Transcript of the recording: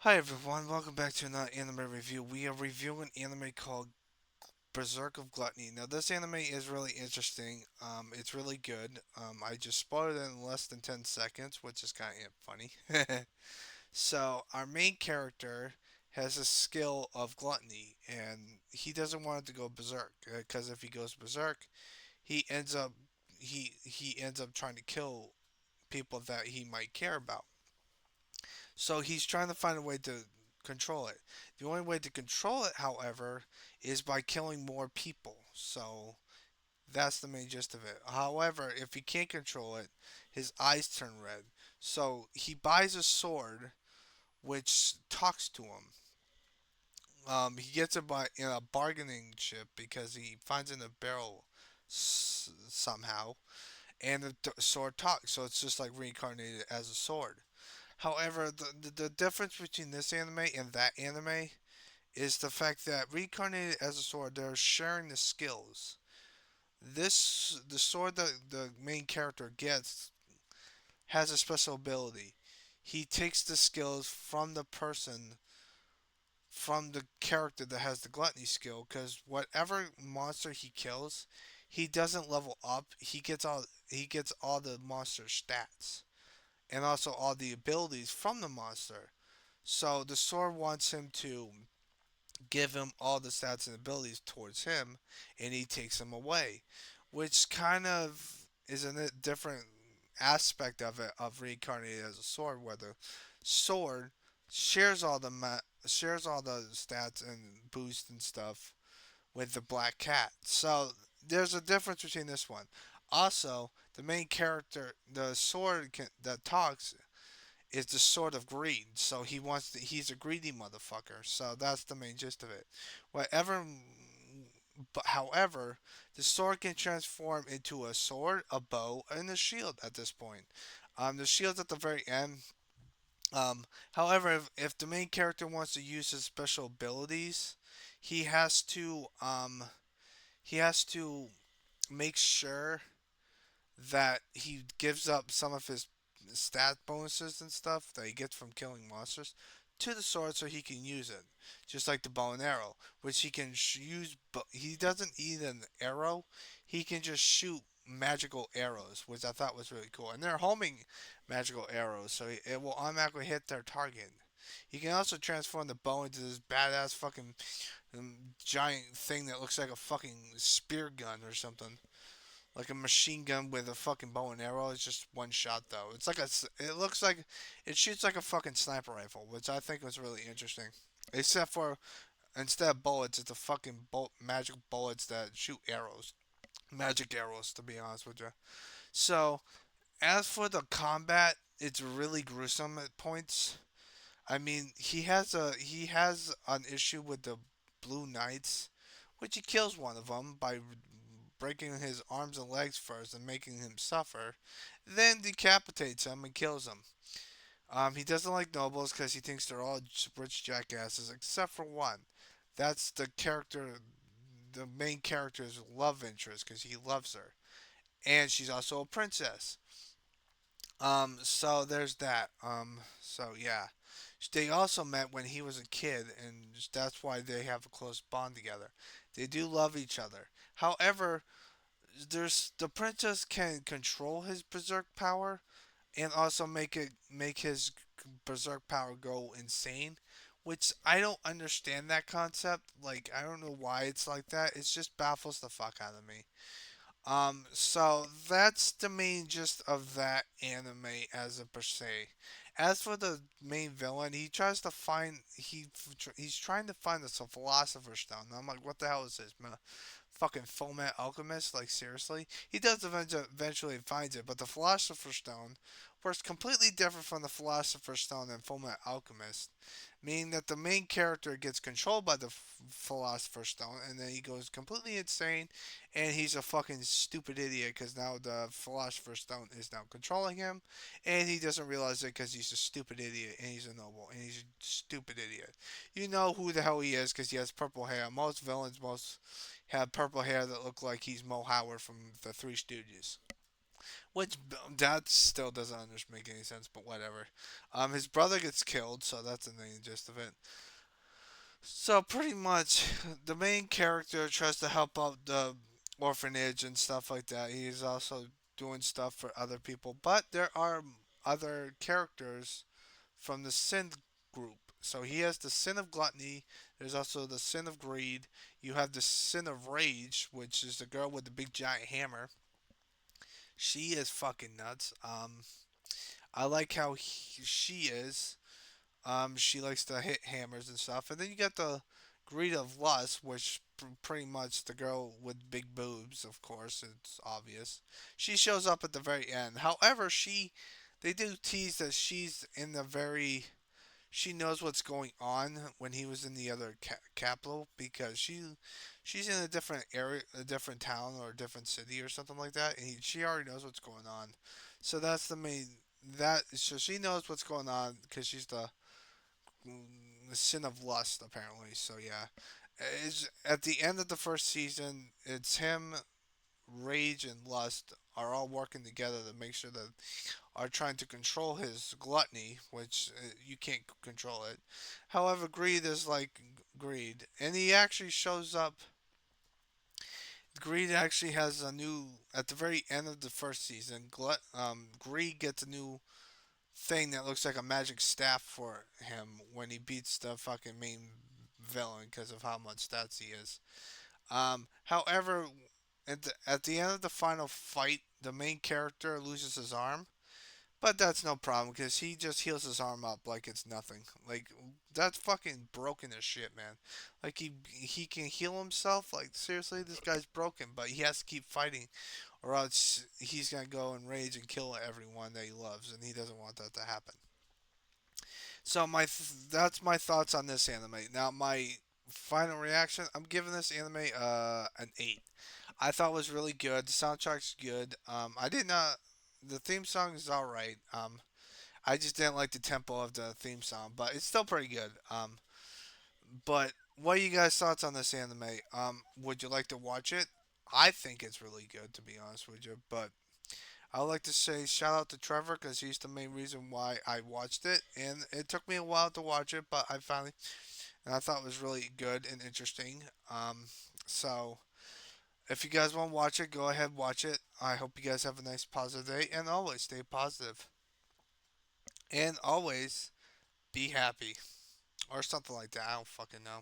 Hi everyone, welcome back to another anime review. We are reviewing an anime called Berserk of Gluttony. Now this anime is really interesting. It's really good. I just spoiled it in less than 10 seconds, which is kind of funny. So our main character has a skill of gluttony, and he doesn't want it to go berserk because if he goes berserk, he ends up he ends up trying to kill people that he might care about. So he's trying to find a way to control it. The only way to control it, however, is by killing more people. So that's the main gist of it. However, if he can't control it, his eyes turn red. So he buys a sword which talks to him. He gets it by in a bargaining chip because he finds it in a barrel somehow, and the sword talks. So it's just like reincarnated as a sword. However, the difference between this anime and that anime is the fact that reincarnated as a sword, they're sharing the skills. The sword that the main character gets has a special ability. He takes the skills from the person, from the character that has the gluttony skill, because whatever monster he kills, he doesn't level up. He gets all the monster stats and also all the abilities from the monster. So the sword wants him to give him all the stats and abilities towards him, and he takes them away, which kind of is a different aspect of it of reincarnated as a sword, where the sword shares all the shares all the stats and boosts and stuff with the black cat. So there's a difference between this one. Also, the main character, the sword that talks, is the sword of greed. So he's a greedy motherfucker. So that's the main gist of it. Whatever but however, the sword can transform into a sword, a bow, and a shield at this point. The shield's at the very end. However, if the main character wants to use his special abilities, he has to um he has to make sure that he gives up some of his stat bonuses and stuff that he gets from killing monsters to the sword so he can use it. Just like the bow and arrow, which he can use, but he doesn't need an arrow. He can just shoot magical arrows, which I thought was really cool. And they're homing magical arrows, so it will automatically hit their target. He can also transform the bow into this badass fucking giant thing that looks like a fucking spear gun or something, like a machine gun with a fucking bow and arrow. It's just one shot though. It's like it looks like it shoots like a fucking sniper rifle, which I think was really interesting. Except for instead of bullets, it's a fucking magic bullets that shoot arrows, magic arrows to be honest with you. So as for the combat, it's really gruesome at points. I mean, he has an issue with the Blue Knights, which he kills one of them by breaking his arms and legs first and making him suffer, then decapitates him and kills him. He doesn't like nobles because he thinks they're all rich jackasses except for one. That's the character, the main character's love interest because he loves her, and she's also a princess. So there's that. So yeah, they also met when he was a kid, and that's why they have a close bond together. They do love each other. However, there's the princess can control his berserk power and also make his berserk power go insane, which I don't understand that concept. Like I don't know why it's like that. It just baffles the fuck out of me. So that's the main gist of that anime as a per se. As for the main villain, he tries to find he's trying to find the philosopher's stone. And I'm like, what the hell is this, man? Fucking Fullmetal Alchemist? Like seriously? He does eventually finds it, but the Philosopher's Stone works completely different from the Philosopher's Stone in Fullmetal Alchemist, meaning that the main character gets controlled by the Philosopher's Stone, and then he goes completely insane, and he's a fucking stupid idiot because now the Philosopher's Stone is now controlling him, and he doesn't realize it because he's a stupid idiot, and he's a noble, and he's a stupid idiot. You know who the hell he is because he has purple hair. Most villains, most have purple hair that look like he's Mo Howard from the Three Stooges. Which that still doesn't make any sense, but whatever. His brother gets killed, so that's the main gist of it. So pretty much, the main character tries to help out the orphanage and stuff like that. He's also doing stuff for other people, but there are other characters from the sin group. So he has the sin of gluttony. There's also the sin of greed. You have the sin of rage, which is the girl with the big giant hammer. She is fucking nuts. I like how she is. She likes to hit hammers and stuff. And then you got the greed of lust, which pretty much the girl with big boobs, of course, it's obvious. She shows up at the very end. However, they do tease that she's in the very, she knows what's going on when he was in the other capital because she's in a different area, a different town or a different city or something like that, and she already knows what's going on. So that's the main, that so she knows what's going on because she's the sin of lust apparently. So yeah, it's at the end of the first season. It's him, rage, and lust are all working together to make sure that are trying to control his gluttony, which you can't control it. However, greed is like greed, and he actually shows up. Greed actually has a new at the very end of the first season. Greed gets a new thing that looks like a magic staff for him when he beats the fucking main villain because of how much stats he is. However, at the end of the final fight, the main character loses his arm, but that's no problem because he just heals his arm up like it's nothing. Like that's fucking broken as shit, man. Like he can heal himself. Like seriously, this guy's broken, but he has to keep fighting, or else he's gonna go and rage and kill everyone that he loves, and he doesn't want that to happen. So that's my thoughts on this anime. Now my final reaction, I'm giving this anime an 8. I thought it was really good. The soundtrack's good. I did not. The theme song is all right. I just didn't like the tempo of the theme song, but it's still pretty good. But what are you guys' thoughts on this anime? Would you like to watch it? I think it's really good, to be honest with you. But I would like to say shout out to Trevor because he's the main reason why I watched it, and it took me a while to watch it, but I finally and I thought it was really good and interesting. So if you guys want to watch it, go ahead watch it. I hope you guys have a nice positive day, and always stay positive, and always be happy or something like that. I don't fucking know.